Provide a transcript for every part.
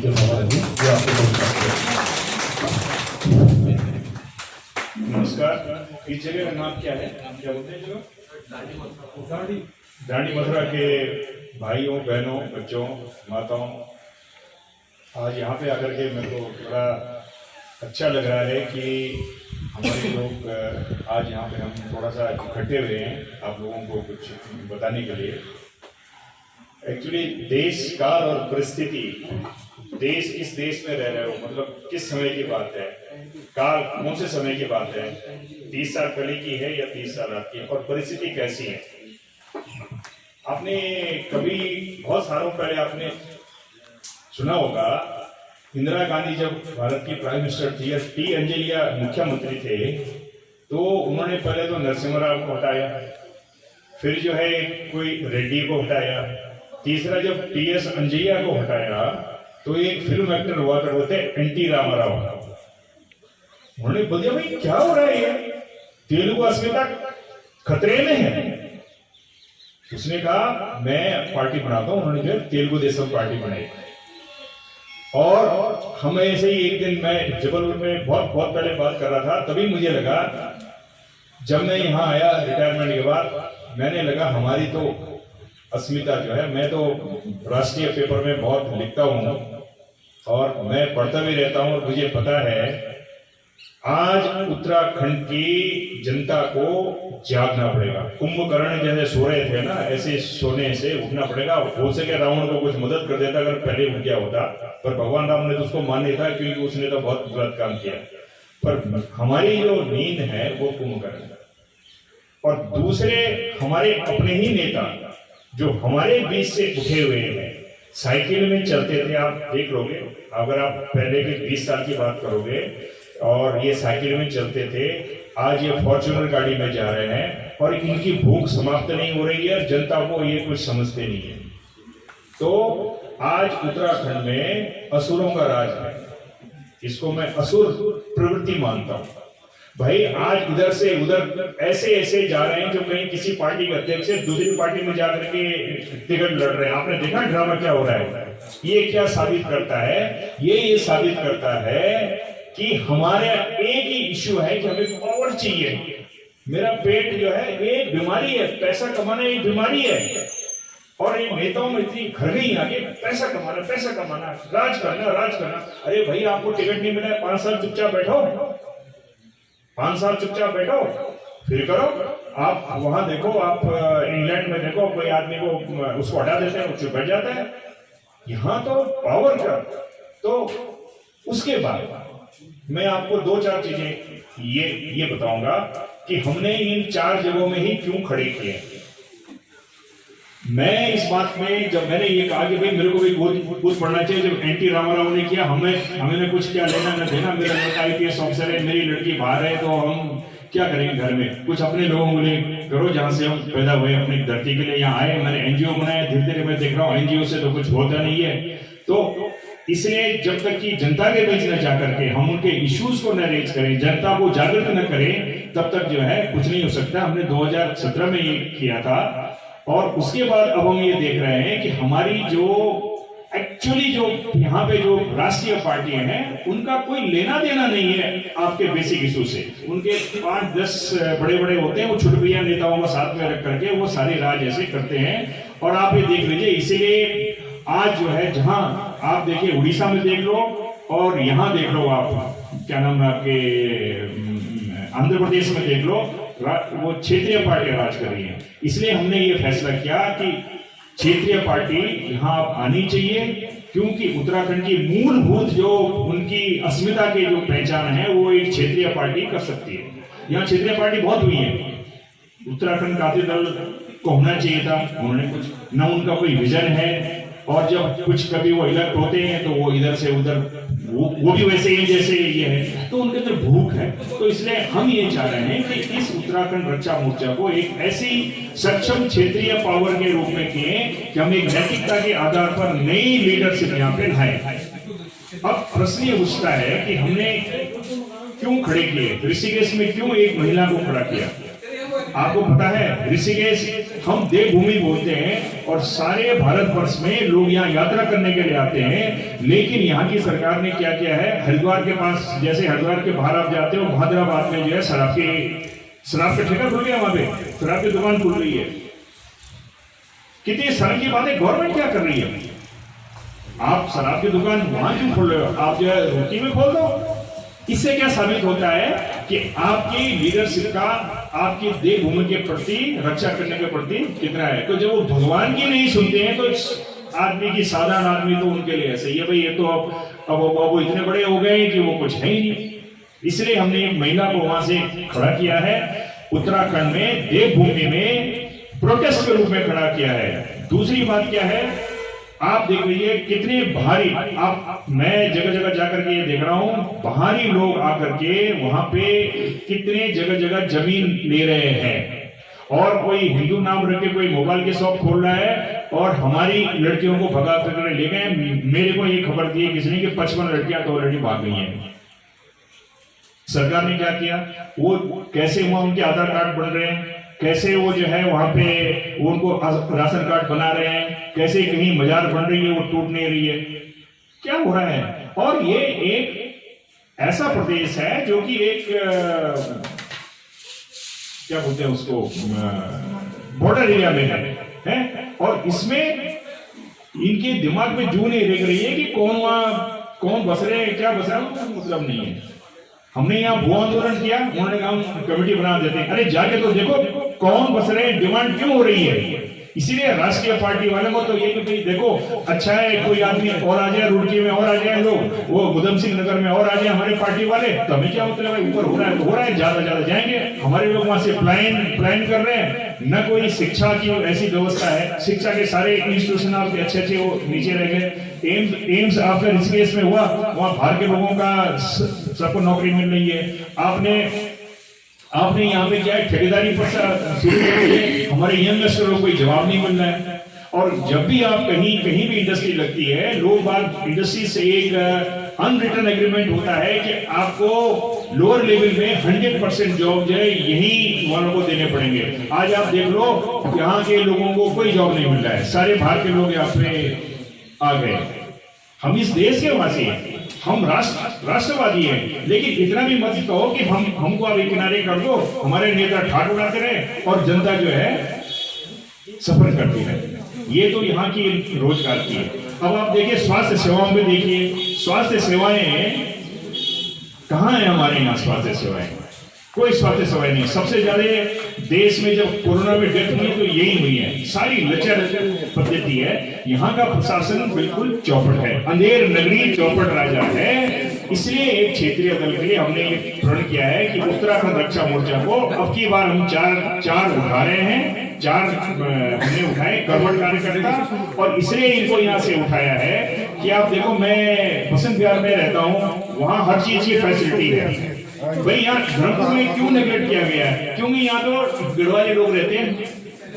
जो हमारे हैं ये आपको बोल सकते हैं। नमस्कार। इस जगह का नाम क्या है? नाम क्या बोलते हैं जगह? दांडी मथुरा के भाइयों बहनों बच्चों माताओं, आज यहाँ पे आकर के मेरे को बड़ा अच्छा लग रहा है कि हमारे लोग आज यहाँ पे हम थोड़ा सा इकट्ठे हुए हैं आप लोगों को कुछ बताने के लिए। एक्चुअली देश काल और परिस्थिति, देश किस देश में रह रहे हो, मतलब किस समय की बात है, काल कौन से समय की बात है, 30 साल पहले की है या 30 साल बाद की, और परिस्थिति कैसी है। आपने कभी बहुत सालों पहले आपने सुना होगा, इंदिरा गांधी जब भारत की प्राइम मिनिस्टर थी या टी अंजलिया मुख्यमंत्री थे, तो उन्होंने पहले तो नरसिम्हा राव को हटाया, फिर जो है कोई रेड्डी को हटाया, तीसरा जब टीएस अंजैया को हटाया तो एक फिल्म एक्टर हुआ करते थे एनटी रामाराव। उन्होंने बोल दिया भाई क्या हो रहा है ये, तेलुगु अस्मिता खतरे में है। उसने कहा मैं पार्टी बनाता हूं, उन्होंने फिर तेलुगु देशम पार्टी बनाई। और हम ऐसे ही एक दिन मैं जबलपुर में बहुत पहले बात कर रहा था, तभी मुझे लगा जब मैं यहाँ आया रिटायरमेंट के बाद, मैंने लगा हमारी तो अस्मिता जो है, मैं तो राष्ट्रीय पेपर में बहुत लिखता हूँ और मैं पढ़ता भी रहता हूँ और मुझे पता है आज उत्तराखंड की जनता को जागना पड़ेगा। कुंभकर्ण जैसे सो रहे थे ना, ऐसे सोने से उठना पड़ेगा। हो सके रावण को कुछ मदद कर देता अगर पहले उठ गया होता, पर भगवान राम ने तो उसको मान नहीं था क्योंकि उसने तो बहुत गलत काम किया। पर हमारी जो नींद है वो कुंभकर्ण, और दूसरे हमारे अपने ही नेता जो हमारे बीच से उठे हुए हैं, साइकिल में चलते थे। आप देख लोगे, अगर आप पहले के 20 साल की बात करोगे और ये साइकिल में चलते थे, आज ये फॉर्च्यूनर गाड़ी में जा रहे हैं और इनकी भूख समाप्त नहीं हो रही है, जनता को ये कुछ समझते नहीं है। तो आज उत्तराखंड में असुरों का राज है, इसको मैं असुर प्रवृत्ति मानता हूं। भाई आज इधर से उधर ऐसे जा रहे हैं जो कहीं किसी पार्टी के अध्यक्ष से दूसरी पार्टी में जाकर के टिकट लड़ रहे हैं। आपने देखा ड्रामा क्या हो रहा है? ये क्या साबित करता है? ये साबित करता है कि हमारे एक ही इश्यू है कि हमें पावर चाहिए। मेरा पेट जो है एक बीमारी है, पैसा कमाना एक बीमारी है, और ये नेताओं में इतनी घर गई आगे पैसा कमाना, राज करना। अरे भाई आपको टिकट नहीं मिला है, 5 साल चुपचाप बैठो, 5 साल चुपचाप बैठो, फिर करो। आप वहां देखो, आप इंग्लैंड में देखो, कोई आदमी को उसको हटा देते हैं, वो चुप बैठ जाता है। यहां तो पावर का। तो उसके बाद मैं आपको 2-4 चीजें ये बताऊंगा कि हमने इन 4 जगहों में ही क्यों खड़े किए। मैं इस बात में जब मैंने ये कहा कि भाई मेरे को भी कुछ पढ़ना चाहिए, जब एनटी रामाराव ने किया, हमें कुछ क्या लेना न देना, मेरा लड़का IPS ऑफिसर है, मेरी लड़की बाहर है, तो हम क्या करेंगे घर में, कुछ अपने लोगों के लिए करो जहां से हम पैदा हुए, अपनी धरती के लिए यहाँ आए। मैंने NGO बनाया, धीरे धीरे मैं देख रहा हूँ NGO से तो कुछ होता नहीं है। तो इसलिए जब तक कि जनता के बीच न जाकर के हम उनके इश्यूज को न रेज करें, जनता को जागृत न करें, तब तक जो है कुछ नहीं हो सकता। हमने 2017 में ये किया था, और उसके बाद अब हम ये देख रहे हैं कि हमारी जो एक्चुअली जो यहाँ पे जो राष्ट्रीय पार्टियां हैं, उनका कोई लेना देना नहीं है आपके बेसिक इशू से। उनके 5-10 बड़े होते हैं, वो छुटपुटिया नेताओं को साथ में रख करके वो सारे राज ऐसे करते हैं। और आप ये देख लीजिए, इसीलिए आज जो है जहां आप देखिए उड़ीसा में देख लो, और यहाँ देख लो, आप क्या नाम है आपके आंध्र प्रदेश में देख लो, वो क्षेत्रीय पार्टियां राज कर रही है। इसलिए हमने ये फैसला किया कि क्षेत्रीय पार्टी यहाँ आनी चाहिए, क्योंकि उत्तराखंड की मूलभूत जो उनकी अस्मिता की जो पहचान है वो एक क्षेत्रीय पार्टी कर सकती है। यहाँ क्षेत्रीय पार्टी बहुत हुई है, उत्तराखंड क्रांति दल को होना चाहिए था, उन्होंने कुछ न, उनका कोई विजन है। और जब कुछ कभी वो इलेक्ट होते हैं तो वो इधर से उधर, वो भी वैसे ही जैसे ये है, तो उनके अंदर भूख है। तो इसलिए हम ये चाह रहे हैं कि इस उत्तराखंड रक्षा मोर्चा को एक ऐसी सक्षम क्षेत्रीय पावर के रूप में किए कि हम एक नैतिकता के आधार पर नई लीडरशिप यहाँ पे लाए। अब प्रश्न ये उठता है कि हमने क्यों खड़े किए, ऋषिकेश में क्यों एक महिला को खड़ा किया। आपको पता है ऋषिकेश हम देवभूमि बोलते हैं और सारे भारतवर्ष में लोग यहाँ यात्रा करने के लिए आते हैं, लेकिन यहाँ की सरकार ने क्या किया है, हरिद्वार के पास, जैसे हरिद्वार के बाहर आप जाते हो, भाद्राबाद में जो है शराब का ठेका खुल गया, वहां पे शराब की दुकान खुल रही है। कितनी शर्म की बात है, गवर्नमेंट क्या कर रही है? आप शराब की दुकान वहां क्यों खोल रहे हो, आप जो है रुकी में खोल दो। इससे क्या साबित होता है कि आपकी लीडरशिप का आपकी देवभूमि के प्रति, रक्षा करने के प्रति कितना है। तो जब वो भगवान की नहीं सुनते हैं तो आदमी की, साधारण आदमी तो उनके लिए ऐसे ही है, भाई ये तो अब इतने बड़े हो गए कि वो कुछ है ही नहीं। इसलिए हमने एक महिला को वहां से खड़ा किया है, उत्तराखंड में देवभूमि में प्रोटेस्ट के रूप में खड़ा किया है। दूसरी बात क्या है, आप देख लीजिए कितने भारी, आप, मैं जगह जगह जाकर के ये देख रहा हूं, बाहरी लोग आकर के वहां पे कितने जगह जगह जमीन ले रहे हैं, और कोई हिंदू नाम रख के कोई मोबाइल की शॉप खोल रहा है और हमारी लड़कियों को भगा कर ले गए। मेरे को ये खबर दी किसी ने कि 55 लड़कियां तो ऑलरेडी भाग गई हैं। सरकार ने क्या किया, वो कैसे हुआ, उनके आधार कार्ड बन रहे हैं, कैसे वो जो है वहां पे उनको राशन कार्ड बना रहे हैं, कैसे कहीं मजार बन रही है वो टूट नहीं रही है, क्या हो रहा है। और ये एक ऐसा प्रदेश है जो कि एक क्या बोलते हैं उसको, बॉर्डर एरिया में है, और इसमें इनके दिमाग में जू नहीं देख रही है कि कौन बस रहे हैं, क्या बस रहा है, मतलब नहीं है। हमने यहाँ भू आंदोलन किया, उन्होंने कहा हम कमेटी बना देते हैं। अरे जाके तो देखो कौन बस रहे हैं, डिमांड क्यों हो रही है। इसीलिए राष्ट्रीय पार्टी वालों को तो ये कि देखो अच्छा है कोई आदमी और आ जाए, रुड़की में और आ जाए लोग, वो उधम सिंह नगर में और आ जाए हमारे पार्टी वाले, तो हमें क्या मतलब है, ऊपर हो रहा है तो हो रहा है, ज्यादा जाएंगे। हमारे लोग वहां से प्लान कर रहे हैं, न कोई शिक्षा की ऐसी व्यवस्था है, शिक्षा के सारे इंस्टीट्यूशन आपके अच्छे वो नीचे रह गए। एम्स आपका ऋषिकेश में हुआ, वहां बाहर के लोगों का सबको नौकरी मिल रही है। आपने यहाँ पे क्या है, ठेकेदारी पर शुरू कर है, हमारे यंगस्टरों को कोई जवाब नहीं मिल रहा है। और जब भी आप कहीं भी इंडस्ट्री लगती है, लोग बात इंडस्ट्री से एक अनरिटन एग्रीमेंट होता है कि आपको लोअर लेवल में 100% जॉब जो है यही वालों को देने पड़ेंगे। आज आप देख लो यहाँ के लोगों को कोई जॉब नहीं मिल रहा है, सारे बाहर के लोग यहाँ पे आ गए। हम इस देश के वासी हैं, हम राष्ट्रवादी हैं, लेकिन इतना भी मत कहो कि हमको अभी किनारे कर दो, हमारे नेता ठाट उड़ाते रहे और जनता जो है सफर करती रहे। ये तो यहाँ की रोजगार की है। अब आप देखिए स्वास्थ्य सेवाओं में, देखिए स्वास्थ्य सेवाएं कहाँ है हमारे यहाँ, स्वास्थ्य सेवाएं कोई स्वास्थ्य सेवाएं नहीं। सबसे ज्यादा देश में जब कोरोना में डेथ हुई तो यही हुई है, सारी लचर पद्धति है। यहाँ का प्रशासन बिल्कुल चौपट है, अंधेर नगरी चौपट राजा है। इसलिए एक क्षेत्रीय दल के लिए हमने ये प्रण किया है कि उत्तराखंड रक्षा मोर्चा को अब की बार हम चार उठा रहे हैं, 4 हमने उठाए कर्मठ कार्यकर्ता, और इसलिए इनको यहाँ से उठाया है कि आप देखो मैं बसंत विहार में रहता हूँ, वहाँ हर चीज की फैसिलिटी है। भाई यहाँ धर्मपुर में क्यों नेगलेक्ट किया गया है, क्योंकि यहाँ तो गढ़वाली लोग रहते हैं,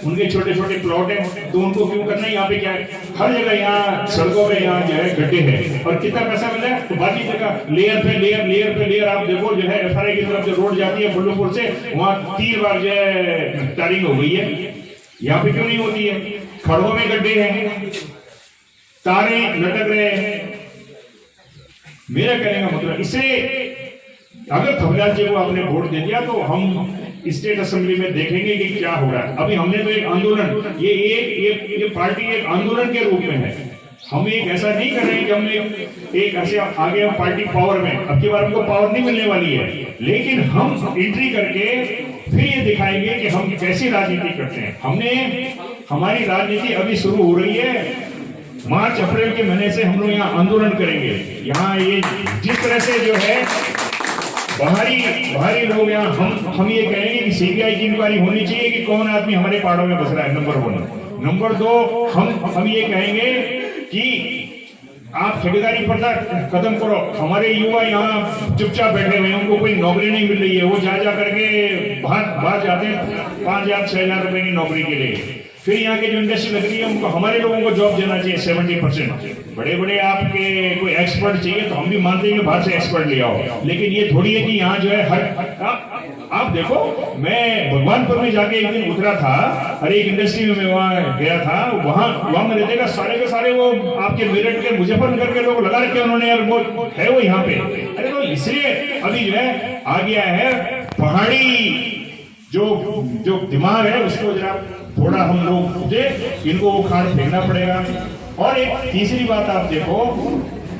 उनके छोटे छोटे प्लॉट हैं, तो उनको क्यों करना है। यहाँ पे क्या है, हर जगह यहाँ सड़कों पे यहाँ जो है गड्ढे हैं, और कितना पैसा मिल रहा है, तो बाकी जगह लेयर पे लेयर आप देखो जो है FRI की तरफ जो रोड जाती है बुल्लुपुर से, वहाँ 3 बार जो है टारिंग हो गई है। यहाँ पे क्यों नहीं होती है, खड़ों में गड्ढे हैं, तारे लटक रहे हैं। मेरा कहने का मतलब, इसे अगर खबरदार जी को आपने वोट दे दिया तो हम स्टेट असेंबली में देखेंगे कि क्या हो रहा है। अभी हमने तो एक आंदोलन, ये पार्टी एक आंदोलन के रूप में है। हम एक ऐसा नहीं कर रहे हैं कि हमने एक ऐसे आगे हम पार्टी पावर में, अब की बार हमको पावर नहीं मिलने वाली है, लेकिन हम एंट्री करके फिर ये दिखाएंगे कि हम कैसी राजनीति करते हैं। हमारी राजनीति अभी शुरू हो रही है, मार्च अप्रैल के महीने से हम लोग यहाँ आंदोलन करेंगे। यहाँ ये जिस तरह से जो है बाहरी लोग यहाँ, हम ये कहेंगे कि CBI की इंक्वायरी होनी चाहिए कि कौन आदमी हमारे पहाड़ों में बस रहा है, नंबर 1। नंबर 2, हम ये कहेंगे कि आप ठेकेदारी प्रथा खत्म करो। हमारे युवा यहाँ चुपचाप बैठे हुए हैं, उनको कोई नौकरी नहीं मिल रही है, वो जा करके बाहर जाते हैं 5,000-6,000 रुपए की नौकरी के लिए। फिर यहाँ की जो इंडस्ट्री लग रही है उनको, हमारे लोगों को जॉब देना चाहिए 70%। बड़े आपके कोई एक्सपर्ट एक्सपर्ट चाहिए तो हम भी मानते हैं कि बाहर से एक्सपर्ट ले आओ, लेकिन ये थोड़ी है कि यहाँ जो है आप देखो, मैं भगवानपुर में जाके एक दिन उतरा था, हर एक इंडस्ट्री में मैं वहाँ गया था, वहाँ मैंने देखा सारे के सारे वो आपके मेरठ के मुजफ्फरनगर के लोग लगा रखे उन्होंने, यार वो है वो यहाँ पे। अरे तो इसलिए अभी जो है आ गया है पहाड़ी जो दिमाग है उसको जरा थोड़ा हम लोग दे, इनको वो खाड़ फेंकना पड़ेगा। और एक तीसरी बात आप देखो,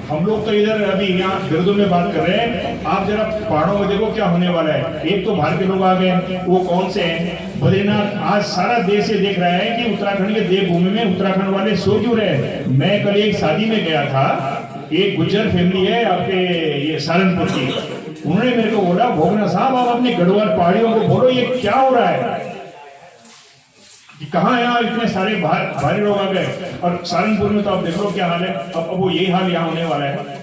हम लोग तो इधर अभी यहाँ गिरदू में बात कर रहे हैं, आप जरा पहाड़ों में देखो क्या होने वाला है। एक तो बाहर के लोग आ गए, वो कौन से हैं? बद्रीनाथ। आज सारा देश ये देख रहा है कि उत्तराखंड के देवभूमि में उत्तराखंड वाले सो क्यों रहे। मैं कल एक शादी में गया था, एक गुज्जर फैमिली है आपके ये सहारनपुर की, उन्होंने मेरे को बोला, भोगना साहब आप अपने गढ़वाल पहाड़ियों को बोलो ये क्या हो रहा है, कि कहाँ यहाँ इतने सारे भारी लोग आ गए। और सहारनपुर में तो आप देख लो क्या हाल है, अब वो यही हाल यहाँ होने वाला है।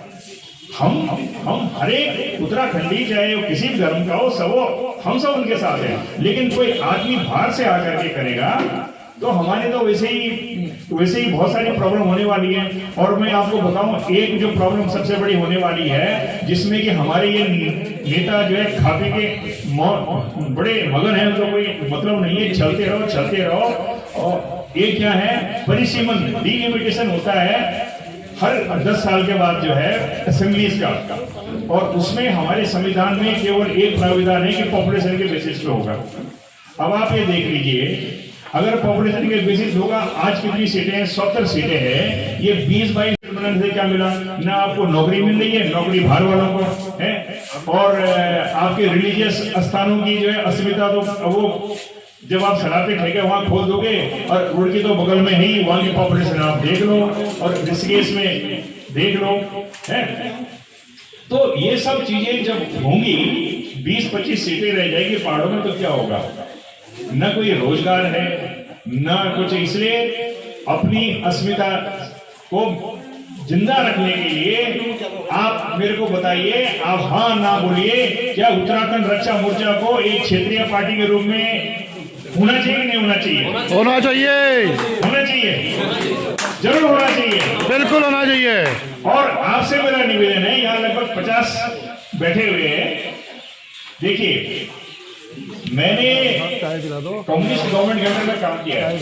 हम हर एक उत्तराखंडी चाहे वो किसी भी धर्म का हो, सब हम सब उनके साथ हैं, लेकिन कोई आदमी बाहर से आकर के करेगा तो हमारे तो वैसे ही बहुत सारी प्रॉब्लम होने वाली है। और मैं आपको बताऊं, एक जो प्रॉब्लम सबसे बड़ी होने वाली है, जिसमें कि हमारे ये नेता जो है खापे के बड़े मगन है, उनको कोई मतलब नहीं है, चलते रहो। और ये क्या है, परिसीमन डिलिमिटेशन होता है हर 10 साल के बाद जो है असेंबलीज का, और उसमें हमारे संविधान में केवल एक प्राविधान है कि पॉपुलेशन के बेसिस पे होगा। अब आप ये देख लीजिए, अगर पॉपुलेशन के बेसिस होगा, आज कितनी सीटें हैं? 70 सीटें हैं। ये 20-22 सीट बनाने से क्या मिला? ना आपको नौकरी मिल रही है, नौकरी बाहर वालों को है, और आपके रिलीजियस स्थानों की जो है अस्मिता, तो वो जब आप शराबे ठेके वहां खोल दोगे, और रुड़की तो बगल में ही, वहां की पॉपुलेशन आप देख लो, और ऋषिकेश में देख लो है। तो ये सब चीजें जब होंगी, 20-25 सीटें रह जाएगी पहाड़ों में, तो क्या होगा? न कोई रोजगार है, न कुछ। इसलिए अपनी अस्मिता को जिंदा रखने के लिए आप मेरे को बताइए, आप हाँ ना बोलिए, क्या उत्तराखंड रक्षा मोर्चा को एक क्षेत्रीय पार्टी के रूप में होना चाहिए कि नहीं होना चाहिए? होना चाहिए, होना चाहिए, जरूर होना चाहिए, बिल्कुल होना चाहिए। और आपसे मेरा निवेदन है, यहाँ लगभग 50 बैठे हुए हैं। देखिए, मैंने कम्युनिस्ट गवर्नमेंट के अंदर में काम किया है,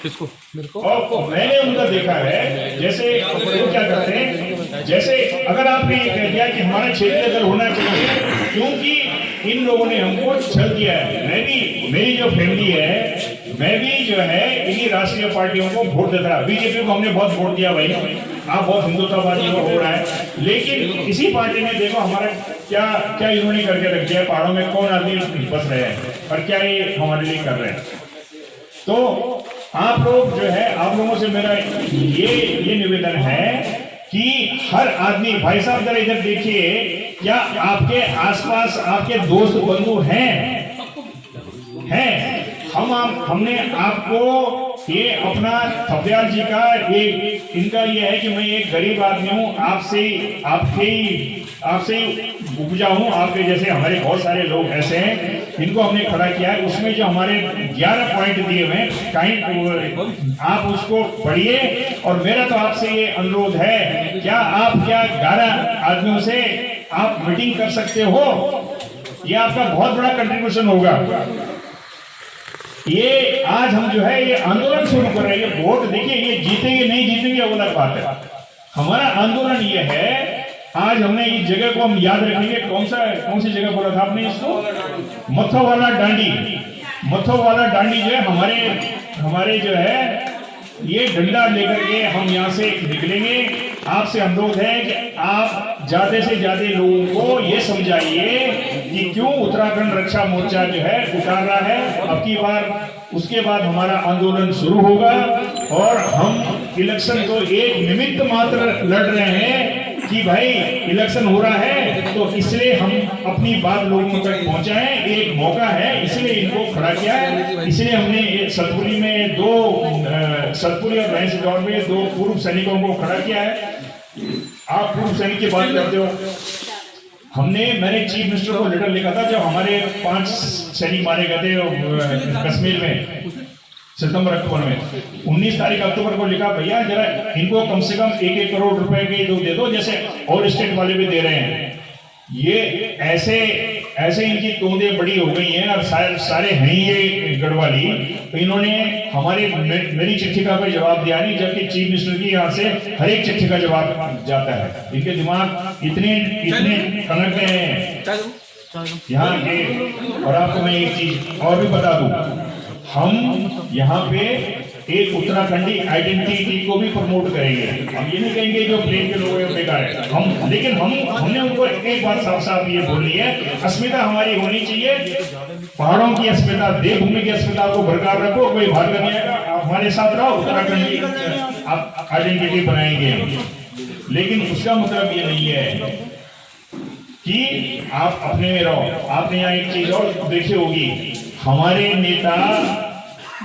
किसको? मेरे को। और मैंने उनका देखा है, जैसे वो क्या करते हैं, जैसे अगर आपने ये कह दिया कि हमारा क्षेत्रीय दल होना चाहिए, क्योंकि इन लोगों ने हमको छल दिया है। मैं भी, मेरी जो फैमिली है, मैं भी जो है इन्हीं राष्ट्रीय पार्टियों को वोट देता है। बीजेपी को हमने बहुत वोट दिया भाई, आप बहुत हिंदुत्ववादी हो रहा है, लेकिन इसी पार्टी ने देखो हमारा क्या इन्होंने करके रख दिया। पहाड़ों में कौन आदमी बस रहे हैं और क्या ये हमारे लिए कर रहे हैं। तो आप लोग जो है, आप लोगों से मेरा ये निवेदन है कि हर आदमी, भाई साहब जरा इधर देखिए, क्या आपके आसपास आपके दोस्त बंधु हैं? हमने आपको ये अपना थपदयाल जी का एक इनका ये है कि मैं एक गरीब आदमी हूँ, आपसे ही उपजा हूँ, आपके जैसे हमारे बहुत सारे लोग ऐसे हैं, इनको हमने खड़ा किया है। उसमें जो हमारे 11 पॉइंट दिए हुए हैं, कहीं आप उसको पढ़िए। और मेरा तो आपसे ये अनुरोध है, क्या 11 आदमियों से आप मीटिंग कर सकते हो? ये आपका बहुत बड़ा कंट्रीब्यूशन होगा। ये आज हम जो है ये आंदोलन शुरू कर रहे हैं। ये वोट देखिए, ये जीतेंगे नहीं जीतेंगे वो अलग बात है। हमारा आंदोलन ये है, आज हमने इस जगह को हम याद रखेंगे। कौन सी जगह बोला था आपने इसको? मथोवाला डांडी। मथोवाला डांडी जो है हमारे जो है, ये डंडा लेकर के हम यहाँ से निकलेंगे। आपसे अनुरोध है कि आप ज्यादा से ज्यादा लोगों को ये समझाइए कि क्यों उत्तराखंड रक्षा मोर्चा जो है उतार रहा है। अब की बार उसके बाद हमारा आंदोलन शुरू होगा, और हम इलेक्शन को एक निमित्त मात्र लड़ रहे हैं कि भाई इलेक्शन हो रहा है, तो इसलिए हम अपनी बात लोगों तक पहुंचाएं। एक मौका है, इसलिए इनको खड़ा किया है। इसलिए हमने सतपुरी में सतपुरी और भैंसगढ़ में 2 पूर्व सैनिकों को खड़ा किया है। आप पूर्व सैनिक की बात करते हो, मैंने चीफ मिनिस्टर को लेटर लिखा था जब हमारे 5 सैनिक मारे गए थे कश्मीर में। सितंबर अक्टूबर में 19 तारीख अक्टूबर को लिखा, भैया जरा इनको कम से कम 1-1 करोड़ रुपए के दे दो, जैसे और स्टेट वाले भी दे रहे हैं। ये ऐसे इनकी तोंदें बड़ी हो गई हैं और सारे हैं ये गढ़वाली। तो इन्होंने मेरी चिट्ठी का कोई जवाब दिया नहीं, जबकि चीफ मिनिस्टर की यहाँ से हर एक चिट्ठी का जवाब जाता है। इनके दिमाग इतने कनक में हैं यहाँ के। और आपको मैं एक चीज और भी बता दूं, हम यहाँ पे एक उत्तराखंडी आइडेंटिटी को भी प्रमोट करेंगे। हम ये नहीं कहेंगे जो प्लेन के लोग हैं बेकार है, लेकिन हमने उनको एक बात साफ साफ ये बोली है, अस्मिता हमारी होनी चाहिए। पहाड़ों की अस्मिता, देवभूमि की अस्मिता को बरकरार रखो, कोई भाग नहीं आएगा, आप हमारे साथ रहो, उत्तराखंडी आप आइडेंटिटी बनाएंगे। लेकिन उसका मतलब ये नहीं है कि आप अपने में रहो। आपने यहाँ एक चीज और देखी होगी, हमारे नेता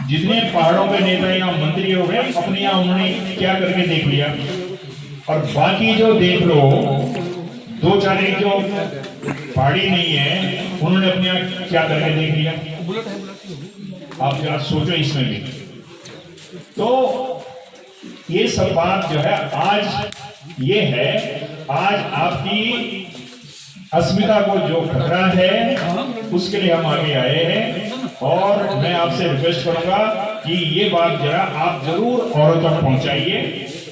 जितने पहाड़ों के नेता यहाँ मंत्री हो गए, अपने यहाँ उन्होंने क्या करके देख लिया। और बाकी जो देख लो, 2-4 एक जो पहाड़ी नहीं है, उन्होंने अपने यहाँ क्या करके देख लिया। आप जरा सोचो इसमें भी। तो ये सब बात जो है आज ये है, आज आपकी अस्मिता को जो खतरा है उसके लिए हम आगे आए हैं। और मैं आपसे रिक्वेस्ट करूंगा कि ये बात जरा आप जरूर औरों तक पहुंचाइए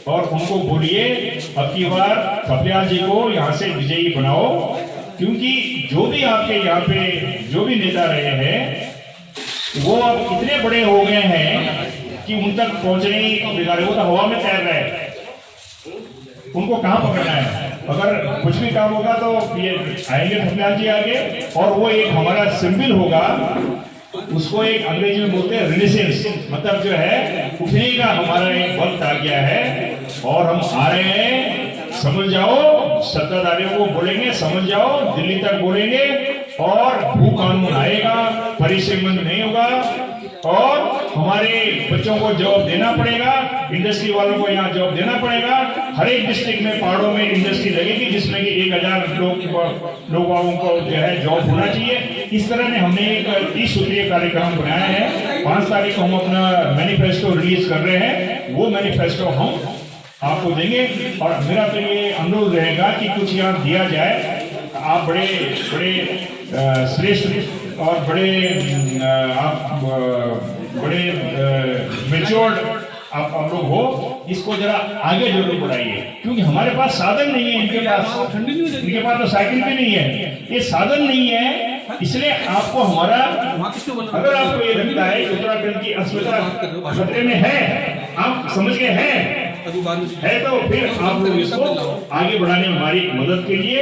और उनको बोलिए अब की बार कपियाल जी को यहाँ से विजयी बनाओ, क्योंकि जो भी आपके यहाँ पे जो भी नेता रहे हैं वो अब इतने बड़े हो गए हैं कि उन तक पहुंचने ही बेकार। वो तो हवा में तैर रहे हैं, उनको कहां पकड़ना है। अगर कुछ भी काम होगा तो ये आएंगे कपियाल जी आगे, और वो एक हमारा सिंबल होगा, उसको एक अंग्रेजी में बोलते हैं रिनेसेंस, मतलब जो है उठने का हमारा एक वक्त आ गया है और हम आ रहे हैं। समझ जाओ, सत्ताधारियों को बोलेंगे समझ जाओ, दिल्ली तक बोलेंगे और भू कानून आएगा, परिसीमन नहीं होगा और हमारे बच्चों को जॉब देना पड़ेगा, इंडस्ट्री वालों को यहाँ जॉब देना पड़ेगा। हर एक डिस्ट्रिक्ट में पहाड़ों में इंडस्ट्री लगेगी जिसमें कि 1000 लोगों को जो है जॉब होना चाहिए। इस तरह ने हमने एक 30 सूत्रीय कार्यक्रम बनाया है। 5 तारीख को हम अपना मैनिफेस्टो रिलीज कर रहे हैं, वो मैनिफेस्टो हम आपको देंगे। और मेरा तो ये अनुरोध रहेगा कि कुछ यहाँ दिया जाए। आप बड़े श्रेष्ठ और बड़े मेच्योर्ड आप लोग हो, इसको जरा आगे जरूर बढ़ाइए, क्योंकि हमारे पास साधन नहीं है। इनके पास तो साइकिल भी नहीं है, ये साधन नहीं है। इसलिए आपको हमारा, अगर आपको ये लगता है कि उत्तराखंड की अस्मिता खतरे में है, आप समझ गए हैं है, तो फिर आप लोग इसको आगे बढ़ाने में हमारी मदद कीजिए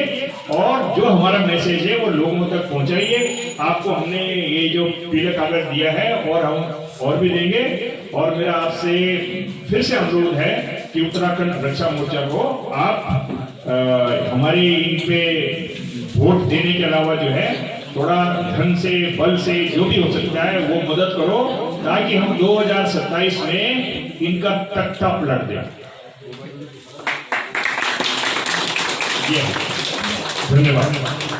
और जो हमारा मैसेज है वो लोगों तक पहुंचाइए। आपको हमने ये जो पीले कागज दिया है और हम और भी देंगे। और मेरा आपसे फिर से अनुरोध है कि उत्तराखंड रक्षा मोर्चा को आप हमारी इन पे वोट देने के अलावा जो है थोड़ा धन से, बल से, जो भी हो सकता है वो मदद करो, ताकि हम 2027 में इनका तख्ता पलट दें। धन्यवाद।